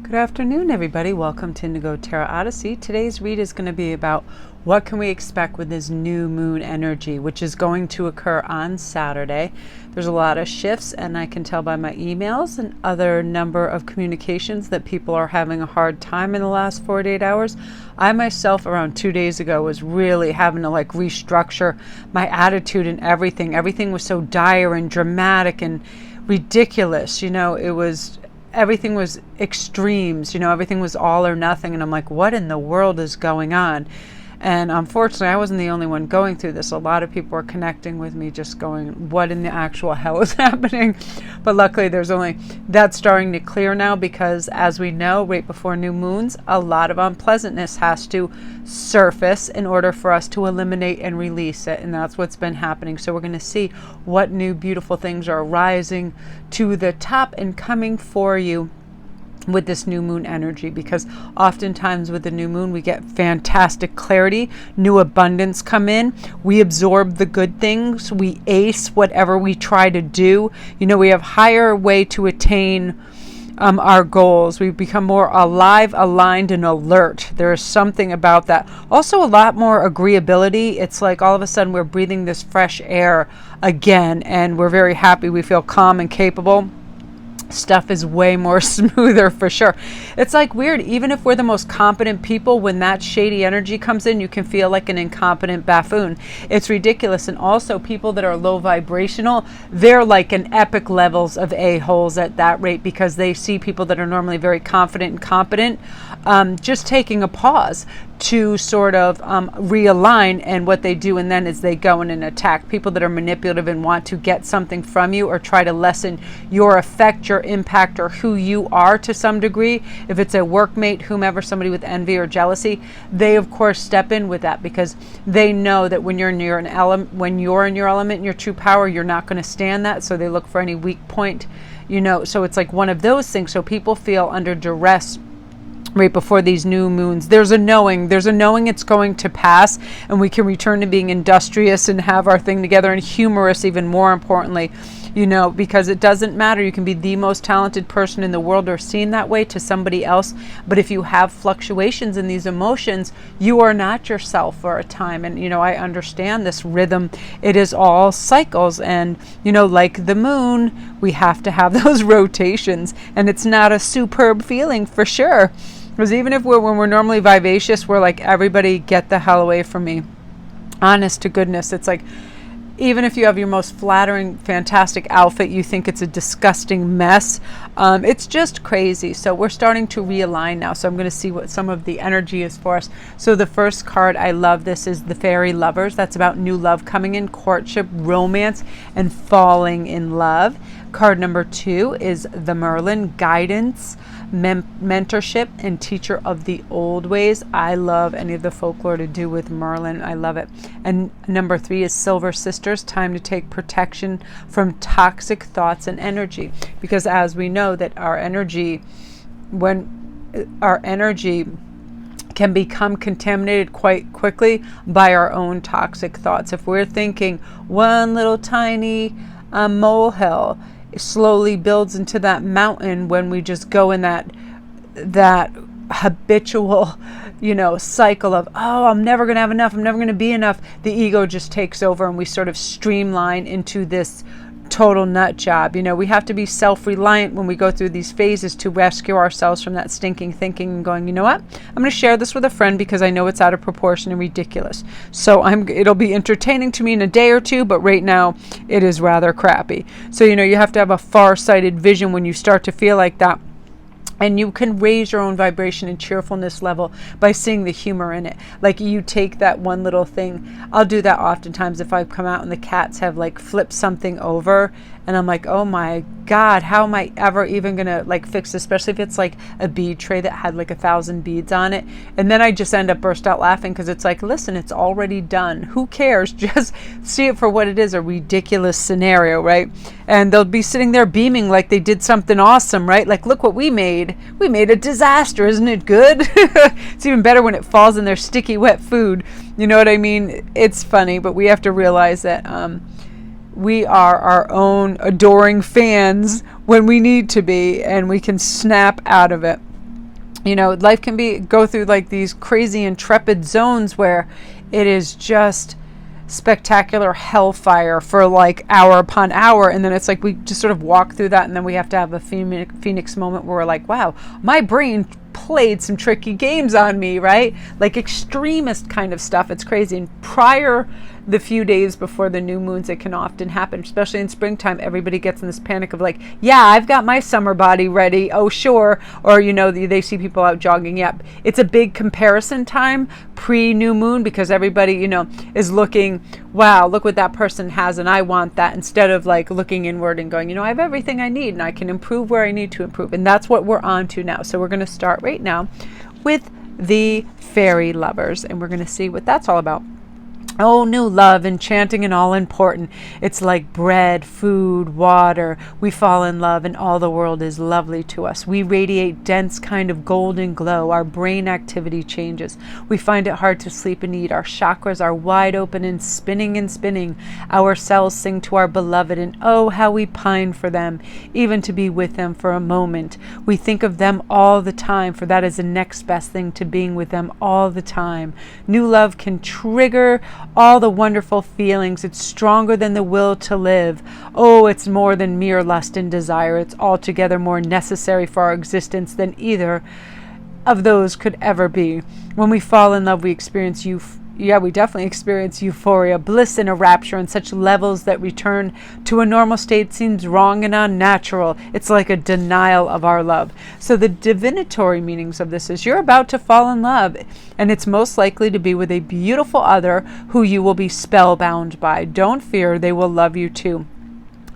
Good afternoon, everybody. Welcome to Indigo Tarot Odyssey. Today's read is going to be about what can we expect with this new moon energy, which is going to occur on Saturday. There's a lot of shifts, and I can tell by my emails and other number of communications that people are having a hard time in the last 48 hours. I myself, around 2 days ago, was really having to restructure my attitude and everything. Everything was so dire and dramatic and ridiculous. Everything was extremes, everything was all or nothing. And I'm like, what in the world is going on? And unfortunately, I wasn't the only one going through this. A lot of people are connecting with me just going, what in the actual hell is happening? But luckily, that's starting to clear now because, as we know, right before new moons, a lot of unpleasantness has to surface in order for us to eliminate and release it. And that's what's been happening. So we're going to see what new beautiful things are rising to the top and coming for you with this new moon energy, because oftentimes with the new moon we get fantastic clarity, new abundance come in, we absorb the good things, we ace whatever we try to do. We have higher way to attain our goals. We become more alive, aligned, and alert. There is something about that. Also a lot more agreeability. It's like all of a sudden we're breathing this fresh air again, and we're very happy. We feel calm and capable. Stuff is way more smoother for sure. It's weird, even if we're the most competent people, when that shady energy comes in, you can feel like an incompetent buffoon. It's ridiculous. And also people that are low vibrational, they're like in epic levels of a-holes at that rate, because they see people that are normally very confident and competent just taking a pause to sort of realign, and what they do and then is they go in and attack people that are manipulative and want to get something from you or try to lessen your effect, your impact, or who you are to some degree. If it's a workmate, whomever, somebody with envy or jealousy, they of course step in with that, because they know that when you're in your element, in your true power, you're not going to stand that. So they look for any weak point, so it's like one of those things. So people feel under duress right before these new moons. There's a knowing it's going to pass, and we can return to being industrious and have our thing together, and humorous even more importantly, because it doesn't matter. You can be the most talented person in the world or seen that way to somebody else, but if you have fluctuations in these emotions, you are not yourself for a time. And I understand this rhythm. It is all cycles, and like the moon, we have to have those rotations, and it's not a superb feeling for sure. Because even if when we're normally vivacious, we're like, everybody get the hell away from me. Honest to goodness, it's like, even if you have your most flattering, fantastic outfit, you think it's a disgusting mess. It's just crazy. So we're starting to realign now. So I'm going to see what some of the energy is for us. So the first card, I love this, is the Fairy Lovers. That's about new love coming in, courtship, romance, and falling in love. Card number 2 is the Merlin, guidance, mentorship, and teacher of the old ways. I love any of the folklore to do with Merlin. I love it. And number 3 is Silver Sisters, time to take protection from toxic thoughts and energy. Because as we know that our energy can become contaminated quite quickly by our own toxic thoughts. If we're thinking one little tiny molehill, slowly builds into that mountain when we just go in that habitual cycle of, oh, I'm never going to have enough, I'm never going to be enough. The ego just takes over, and we sort of streamline into this total nut job. We have to be self-reliant when we go through these phases to rescue ourselves from that stinking thinking and going, you know what, I'm going to share this with a friend because I know it's out of proportion and ridiculous. So it'll be entertaining to me in a day or two, but right now it is rather crappy. So you have to have a far-sighted vision when you start to feel like that. And you can raise your own vibration and cheerfulness level by seeing the humor in it. Like, you take that one little thing. I'll do that oftentimes if I come out and the cats have flipped something over, and I'm like, oh my God, how am I ever even gonna fix this? Especially if it's a bead tray that had 1,000 beads on it. And then I just end up burst out laughing, because it's listen, it's already done. Who cares? Just see it for what it is, a ridiculous scenario, right? And they'll be sitting there beaming like they did something awesome, right? Look what we made. We made a disaster. Isn't it good? It's even better when it falls in their sticky, wet food. You know what I mean? It's funny, but we have to realize that we are our own adoring fans when we need to be, and we can snap out of it. Life can go through like these crazy intrepid zones where it is just spectacular hellfire for like hour upon hour, and then it's like we just sort of walk through that, and then we have to have a phoenix moment where we're like, wow, my brain played some tricky games on me, right? Like extremist kind of stuff. It's crazy. And the few days before the new moons, it can often happen, especially in springtime. Everybody gets in this panic of like, yeah, I've got my summer body ready. Oh, sure. Or, they see people out jogging. Yep. It's a big comparison time pre-new moon because everybody, is looking, wow, look what that person has and I want that, instead of like looking inward and going, I have everything I need and I can improve where I need to improve. And that's what we're on to now. So we're going to start right now with the fairy lovers, and we're going to see what that's all about. Oh, new love, enchanting and all important. It's like bread, food, water. We fall in love and all the world is lovely to us. We radiate dense kind of golden glow. Our brain activity changes. We find it hard to sleep and eat. Our chakras are wide open and spinning and spinning. Our cells sing to our beloved, and oh, how we pine for them, even to be with them for a moment. We think of them all the time, for that is the next best thing to being with them all the time. New love can trigger all the wonderful feelings. It's stronger than the will to live. Oh, it's more than mere lust and desire. It's altogether more necessary for our existence than either of those could ever be. When we fall in love, we experience we definitely experience euphoria, bliss, and a rapture on such levels that return to a normal state seems wrong and unnatural. It's like a denial of our love. So the divinatory meanings of this is you're about to fall in love, and it's most likely to be with a beautiful other who you will be spellbound by. Don't fear, they will love you too.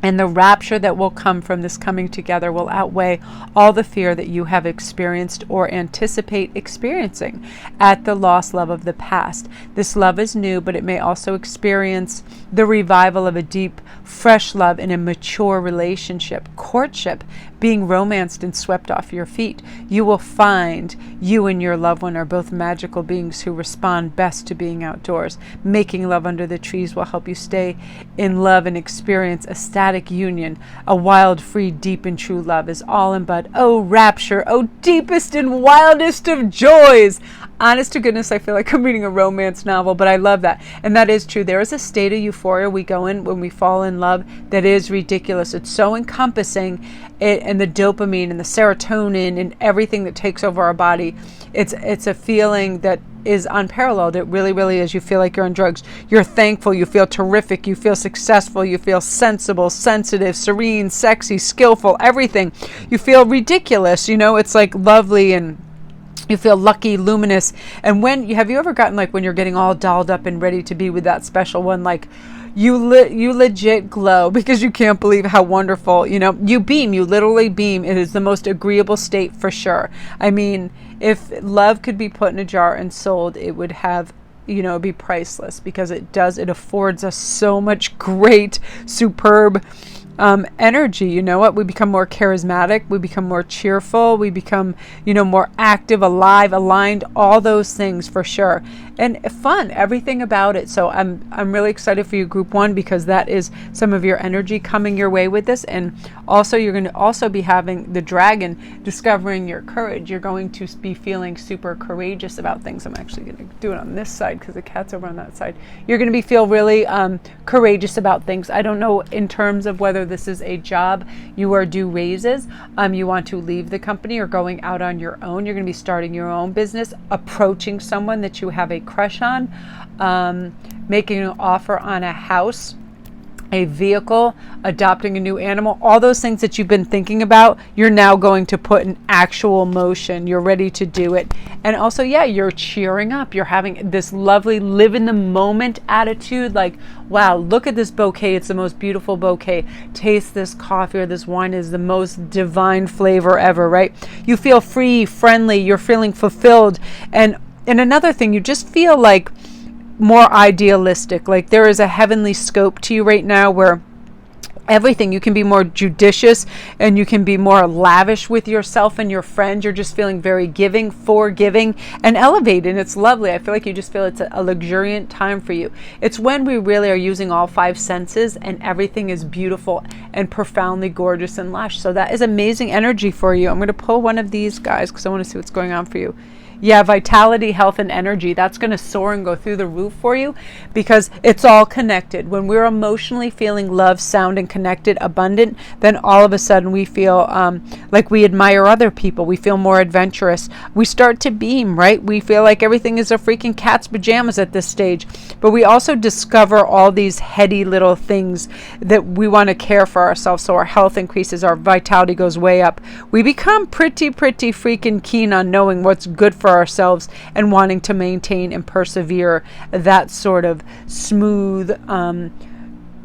And the rapture that will come from this coming together will outweigh all the fear that you have experienced or anticipate experiencing at the lost love of the past. This love is new, but it may also experience the revival of a deep, fresh love in a mature relationship, courtship, being romanced and swept off your feet. You will find you and your loved one are both magical beings who respond best to being outdoors. Making love under the trees will help you stay in love and experience a static union. A wild, free, deep, and true love is all in bud. Oh, rapture! Oh, deepest and wildest of joys! Honest to goodness, I feel like I'm reading a romance novel, but I love that. And that is true. There is a state of euphoria we go in when we fall in love that is ridiculous. It's so encompassing, and the dopamine and the serotonin and everything that takes over our body. It's a feeling that is unparalleled. It really, really is. You feel like you're on drugs. You're thankful. You feel terrific. You feel successful. You feel sensible, sensitive, serene, sexy, skillful, everything. You feel ridiculous. It's like lovely, and you feel lucky, luminous. And have you ever gotten like when you're getting all dolled up and ready to be with that special one, like you legit glow because you can't believe how wonderful, you beam, you literally beam. It is the most agreeable state for sure. I mean, if love could be put in a jar and sold, it would have, it'd be priceless because it affords us so much great, superb energy. We become more charismatic, we become more cheerful, we become, more active, alive, aligned, all those things for sure. And fun, everything about it. So I'm really excited for you, group one, because that is some of your energy coming your way with this. And also you're going to also be having the dragon discovering your courage. You're going to be feeling super courageous about things. I'm actually going to do it on this side because the cat's over on that side. You're going to feel really courageous about things. I don't know in terms of whether this is a job, you are due raises, you want to leave the company or going out on your own. You're going to be starting your own business, approaching someone that you have a crush on, making an offer on a house, a vehicle, adopting a new animal, all those things that you've been thinking about, you're now going to put in actual motion. You're ready to do it. And also, you're cheering up. You're having this lovely live in the moment attitude. Like, wow, look at this bouquet. It's the most beautiful bouquet. Taste this coffee or this wine is the most divine flavor ever, right? You feel free, friendly. You're feeling fulfilled. And another thing, you just feel like more idealistic. Like there is a heavenly scope to you right now where everything. You can be more judicious and you can be more lavish with yourself and your friends. You're just feeling very giving, forgiving, and elevated. And it's lovely. I feel like you just feel it's a luxuriant time for you. It's when we really are using all five senses and everything is beautiful and profoundly gorgeous and lush. So that is amazing energy for you. I'm going to pull one of these guys because I want to see what's going on for you. Yeah, vitality, health, and energy. That's going to soar and go through the roof for you because it's all connected. When we're emotionally feeling love, sound, and connected, abundant, then all of a sudden we feel like we admire other people. We feel more adventurous. We start to beam, right? We feel like everything is a freaking cat's pajamas at this stage. But we also discover all these heady little things that we want to care for ourselves. So our health increases, our vitality goes way up. We become pretty freaking keen on knowing what's good for ourselves and wanting to maintain and persevere that sort of smooth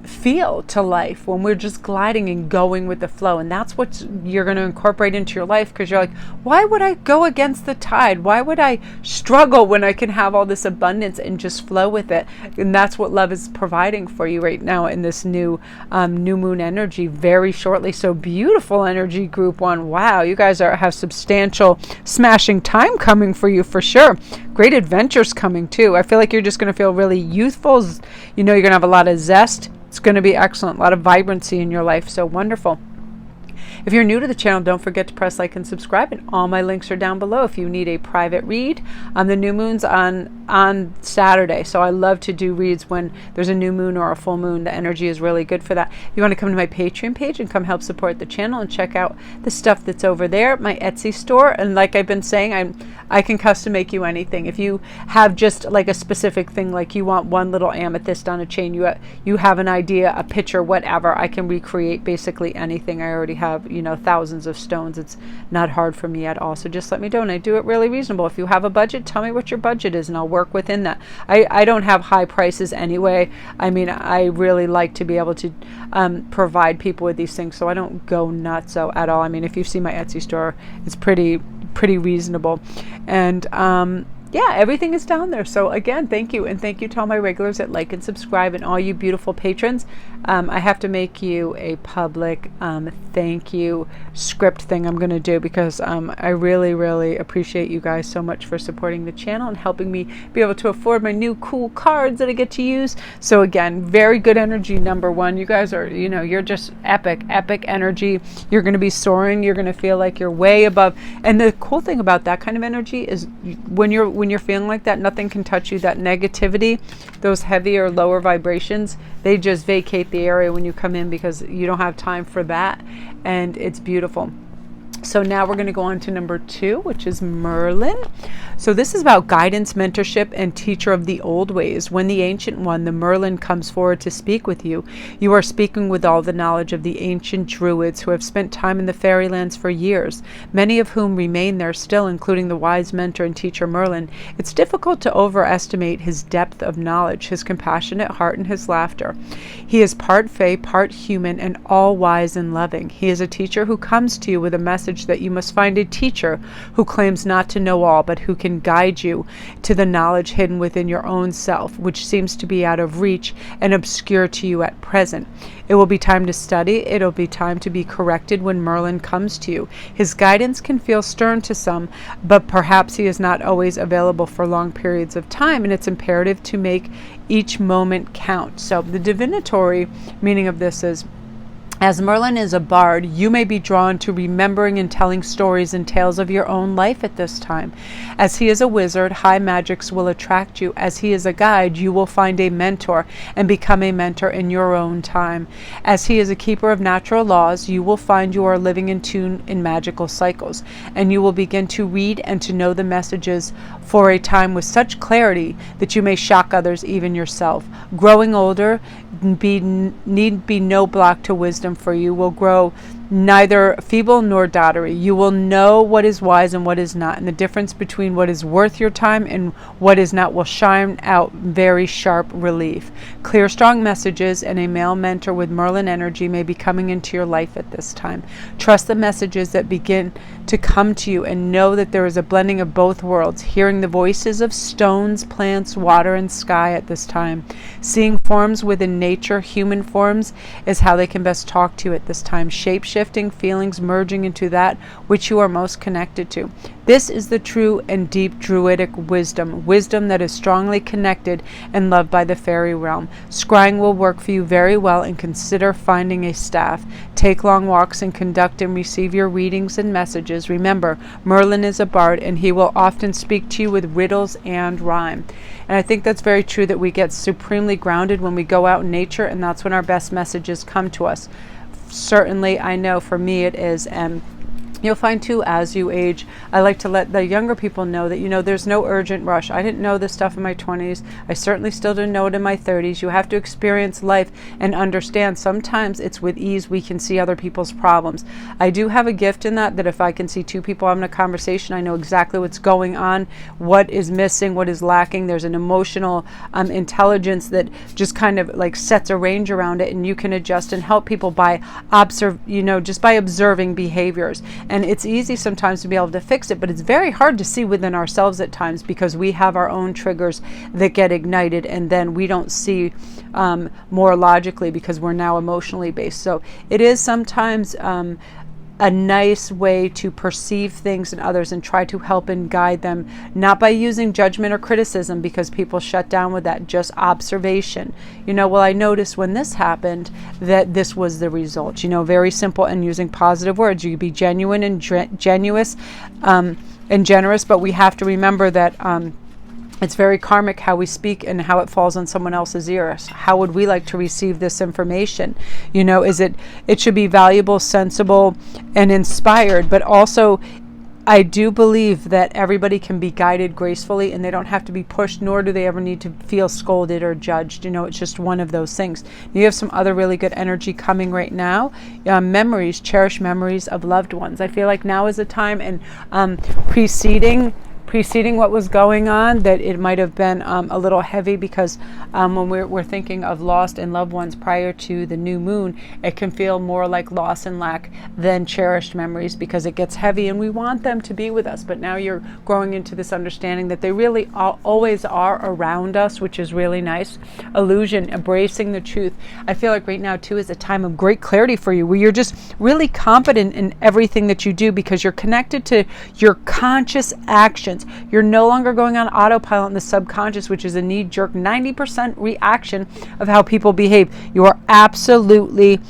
feel to life when we're just gliding and going with the flow. And that's what you're going to incorporate into your life, because you're like, why would I go against the tide? Why would I struggle when I can have all this abundance and just flow with it? And that's what love is providing for you right now in this new moon energy very shortly. So beautiful energy, group one. Wow, you guys have substantial smashing time coming for you for sure. Great adventures coming too. I feel like you're just going to feel really youthful. You know, you're going to have a lot of zest. It's going to be excellent. A lot of vibrancy in your life. So wonderful. If you're new to the channel, don't forget to press like and subscribe, and all my links are down below if you need a private read on the new moons on Saturday. So I love to do reads when there's a new moon or a full moon. The energy is really good for that. If you want to come to my Patreon page and come help support the channel and check out the stuff that's over there, my Etsy store. And like I've been saying, I can custom make you anything. If you have just like a specific thing, like you want one little amethyst on a chain, you have an idea, a picture, whatever, I can recreate basically anything. I already have, you know, thousands of stones. It's not hard for me at all. So just let me know, and I do it really reasonable. If you have a budget, tell me what your budget is and I'll work within that. I don't have high prices anyway. I mean, I really like to be able to provide people with these things, so I don't go nuts at all. I mean, if you see my Etsy store, it's pretty reasonable. And yeah, everything is down there. So again, thank you. And thank you to all my regulars that like and subscribe, and all you beautiful patrons. I have to make you a public thank you script thing I'm going to do, because I really appreciate you guys so much for supporting the channel and helping me be able to afford my new cool cards that I get to use. So again, very good energy, number one. You guys are, you know, you're just epic energy. You're going to be soaring. You're going to feel like you're way above. And the cool thing about that kind of energy is when you're feeling like that, nothing can touch you. That negativity, those heavier, lower vibrations, they just vacate the area when you come in, because you don't have time for that. And it's beautiful. So now we're going to go on to number 2, which is Merlin. So this is about guidance, mentorship, and teacher of the old ways. When the Ancient One, the Merlin, comes forward to speak with you, you are speaking with all the knowledge of the ancient druids who have spent time in the fairylands for years, many of whom remain there still, including the wise mentor and teacher Merlin. It's difficult to overestimate his depth of knowledge, his compassionate heart, and his laughter. He is part fae, part human, and all wise and loving. He is a teacher who comes to you with a message that you must find a teacher who claims not to know all, but who can guide you to the knowledge hidden within your own self, which seems to be out of reach and obscure to you at present. It will be time to study. It'll be time to be corrected when Merlin comes to you. His guidance can feel stern to some, but perhaps he is not always available for long periods of time, and it's imperative to make each moment count. So the divinatory meaning of this is, as Merlin is a bard, you may be drawn to remembering and telling stories and tales of your own life at this time. As he is a wizard, high magics will attract you. As he is a guide, you will find a mentor and become a mentor in your own time. As he is a keeper of natural laws, you will find you are living in tune in magical cycles, and you will begin to read and to know the messages for a time with such clarity that you may shock others, even yourself. Growing older need be no block to wisdom, for you will grow neither feeble nor dottery. You will know what is wise and what is not, and the difference between what is worth your time and what is not will shine out very sharp relief. Clear, strong messages and a male mentor with Merlin energy may be coming into your life at this time. Trust the messages that begin to come to you and know that there is a blending of both worlds, hearing the voices of stones, plants, water, and sky at this time. Seeing forms within nature, human forms, is how they can best talk to you at this time. Shape-shifting feelings merging into that which you are most connected to. This is the true and deep druidic wisdom that is strongly connected and loved by the fairy realm. Scrying will work for you very well, and consider finding a staff. Take long walks and conduct and receive your readings and messages. Remember, Merlin is a bard, and he will often speak to you with riddles and rhyme. And I think that's very true, that we get supremely grounded when we go out in nature, and that's when our best messages come to us. Certainly, I know for me it is, and you'll find too, as you age, I like to let the younger people know that, there's no urgent rush. I didn't know this stuff in my 20s. I certainly still didn't know it in my 30s. You have to experience life and understand sometimes it's with ease we can see other people's problems. I do have a gift in that if I can see two people having a conversation, I know exactly what's going on, what is missing, what is lacking. There's an emotional intelligence that just kind of like sets a range around it, and you can adjust and help people by just by observing behaviors. And it's easy sometimes to be able to fix it, but it's very hard to see within ourselves at times, because we have our own triggers that get ignited, and then we don't see more logically because we're now emotionally based. So it is sometimes a nice way to perceive things in others and try to help and guide them, not by using judgment or criticism, because people shut down with that, just observation. Well, I noticed when this happened that this was the result. Very simple, and using positive words. You can be genuine and generous but we have to remember that it's very karmic how we speak and how it falls on someone else's ears. How would we like to receive this information? It should be valuable, sensible, and inspired, but also I do believe that everybody can be guided gracefully, and they don't have to be pushed, nor do they ever need to feel scolded or judged. It's just one of those things. You have some other really good energy coming right now. Memories, cherished memories of loved ones. I feel like now is a time, and preceding what was going on, that it might have been a little heavy, because when we're thinking of lost and loved ones prior to the new moon, it can feel more like loss and lack than cherished memories, because it gets heavy and we want them to be with us. But now you're growing into this understanding that they really always are around us, which is really nice. Illusion, embracing the truth. I feel like right now too is a time of great clarity for you, where you're just really confident in everything that you do, because you're connected to your conscious actions. You're no longer going on autopilot in the subconscious, which is a knee-jerk 90% reaction of how people behave. You are absolutely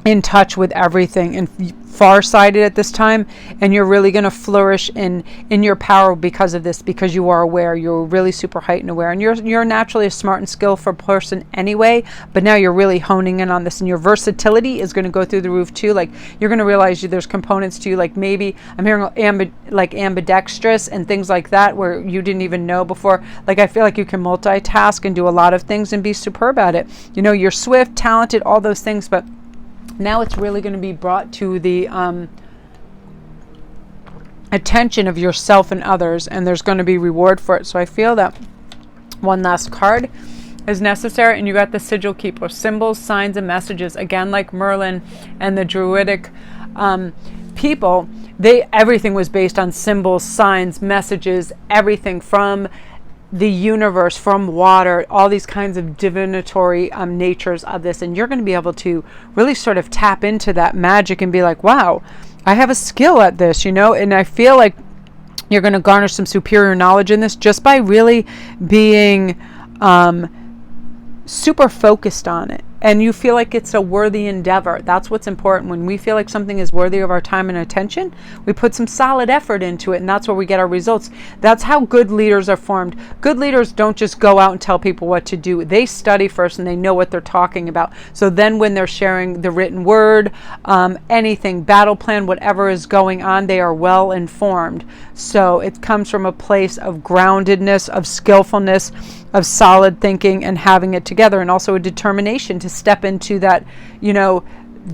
in touch with everything and far-sighted at this time, and you're really going to flourish in your power because of this, because you are aware. You're really super heightened aware, and you're naturally a smart and skillful person anyway, but now you're really honing in on this, and your versatility is going to go through the roof too. Like, you're going to realize there's components to you, like maybe I'm hearing ambidextrous and things like that, where you didn't even know before. Like, I feel like you can multitask and do a lot of things and be superb at it. You're swift, talented, all those things, but now it's really going to be brought to the attention of yourself and others, and there's going to be reward for it. So I feel that one last card is necessary, and you got the sigil keeper. Symbols, signs, and messages. Again, like Merlin and the druidic people, everything was based on symbols, signs, messages, everything from the universe, from water, all these kinds of divinatory natures of this. And you're going to be able to really sort of tap into that magic and be like, wow, I have a skill at this, and I feel like you're going to garner some superior knowledge in this just by really being super focused on it. And you feel like it's a worthy endeavor. That's what's important. When we feel like something is worthy of our time and attention, we put some solid effort into it, and that's where we get our results. That's how good leaders are formed. Good leaders don't just go out and tell people what to do. They study first, and they know what they're talking about. So then when they're sharing the written word, anything, battle plan, whatever is going on, they are well informed. So it comes from a place of groundedness, of skillfulness, of solid thinking and having it together, and also a determination to step into that,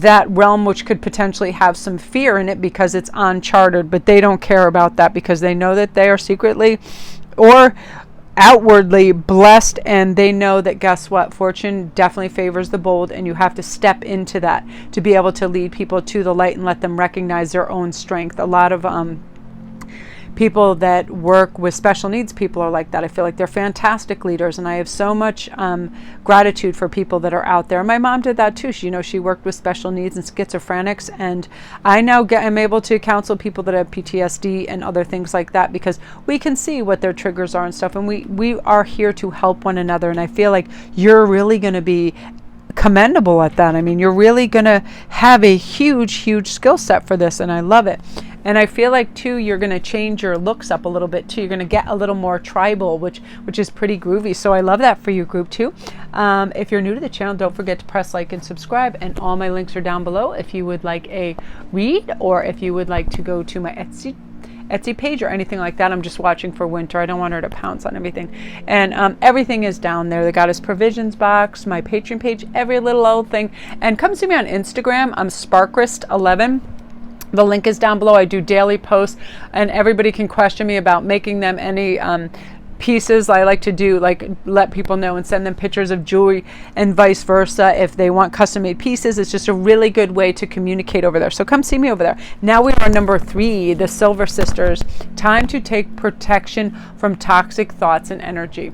that realm, which could potentially have some fear in it because it's uncharted, but they don't care about that because they know that they are secretly or outwardly blessed, and they know that, guess what, fortune definitely favors the bold, and you have to step into that to be able to lead people to the light and let them recognize their own strength. A lot of people that work with special needs people are like that. I feel like they're fantastic leaders, and I have so much gratitude for people that are out there. My mom did that too. She worked with special needs and schizophrenics, and I now am able to counsel people that have PTSD and other things like that because we can see what their triggers are and stuff, and we are here to help one another. And I feel like you're really going to be commendable at that. I mean, you're really going to have a huge skill set for this, and I love it. And I feel like too, you're going to change your looks up a little bit too. You're going to get a little more tribal, which is pretty groovy. So I love that for you, group too. If you're new to the channel, don't forget to press like and subscribe, and all my links are down below if you would like a read, or if you would like to go to my Etsy page or anything like that. I'm just watching for Winter. I don't want her to pounce on everything. And everything is down there. The Goddess Provisions box, my Patreon page, every little old thing. And come see me on Instagram. I'm Sparkrist11. The link is down below. I do daily posts, and everybody can question me about making them any pieces. I like to do, like, let people know and send them pictures of jewelry and vice versa if they want custom made pieces. It's just a really good way to communicate over there. So come see me over there. Now we are number 3, the Silver Sisters. Time to take protection from toxic thoughts and energy.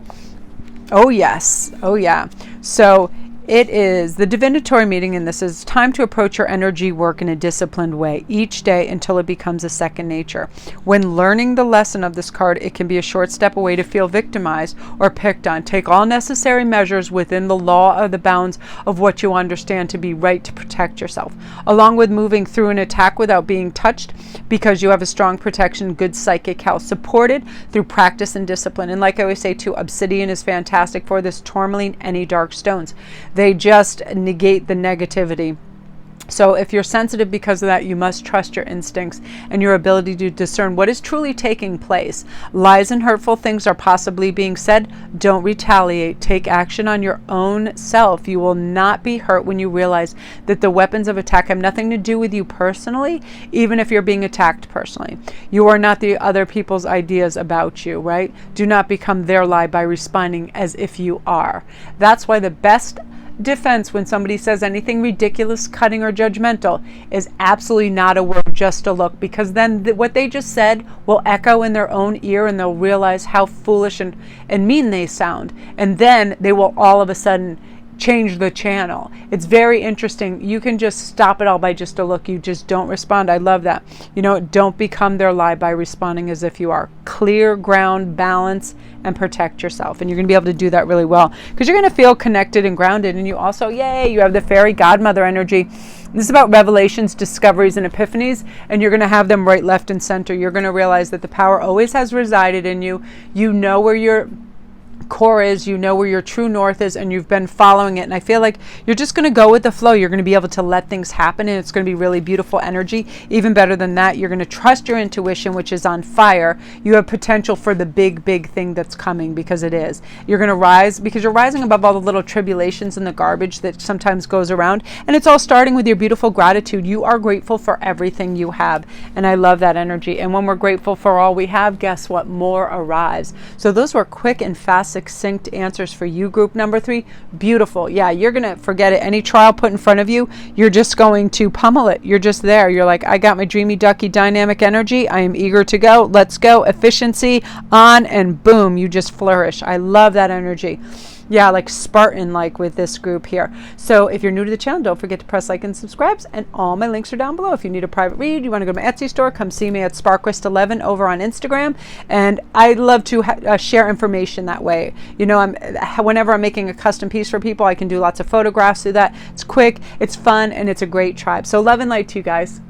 Oh yes. Oh yeah. So it is the divinatory meeting, and this is time to approach your energy work in a disciplined way each day until it becomes a second nature. When learning the lesson of this card, it can be a short step away to feel victimized or picked on. Take all necessary measures within the law of the bounds of what you understand to be right to protect yourself, along with moving through an attack without being touched, because you have a strong protection, good psychic health, supported through practice and discipline. And like I always say too, obsidian is fantastic for this, tourmaline, any dark stones. They just negate the negativity. So if you're sensitive because of that, you must trust your instincts and your ability to discern what is truly taking place. Lies and hurtful things are possibly being said. Don't retaliate. Take action on your own self. You will not be hurt when you realize that the weapons of attack have nothing to do with you personally, even if you're being attacked personally. You are not the other people's ideas about you, right? Do not become their lie by responding as if you are. That's why the best defense when somebody says anything ridiculous, cutting, or judgmental is absolutely not a word, just a look, because then what they just said will echo in their own ear, and they'll realize how foolish and mean they sound, and then they will all of a sudden change the channel. It's very interesting. You can just stop it all by just a look. You just don't respond. I love that. You know, don't become their lie by responding as if you are. Clear ground, balance, and protect yourself. And you're going to be able to do that really well because you're going to feel connected and grounded. And you also, yay, you have the fairy godmother energy. This is about revelations, discoveries, and epiphanies, and you're going to have them right, left, and center. You're going to realize that the power always has resided in you. You know where your core is, you know where your true north is, and you've been following it. And I feel like you're just going to go with the flow. You're going to be able to let things happen, and it's going to be really beautiful energy. Even better than that, you're going to trust your intuition, which is on fire. You have potential for the big thing that's coming, because it is. You're going to rise because you're rising above all the little tribulations and the garbage that sometimes goes around, and it's all starting with your beautiful gratitude. You are grateful for everything you have, and I love that energy. And when we're grateful for all we have, guess what? More arrives. So those were quick and fast, succinct answers for you, group number 3. Beautiful. Yeah, you're going to forget it. Any trial put in front of you, you're just going to pummel it. You're just there. You're like, I got my dreamy, ducky, dynamic energy. I am eager to go. Let's go. Efficiency on, and boom, you just flourish. I love that energy. Yeah, like Spartan, like with this group here. So if you're new to the channel, don't forget to press like and subscribe, and all my links are down below. If you need a private read, you want to go to my Etsy store, come see me at Sparkrist11 over on Instagram. And I love to share information that way. You know, whenever I'm making a custom piece for people, I can do lots of photographs through that. It's quick, it's fun, and it's a great tribe. So love and light to you guys.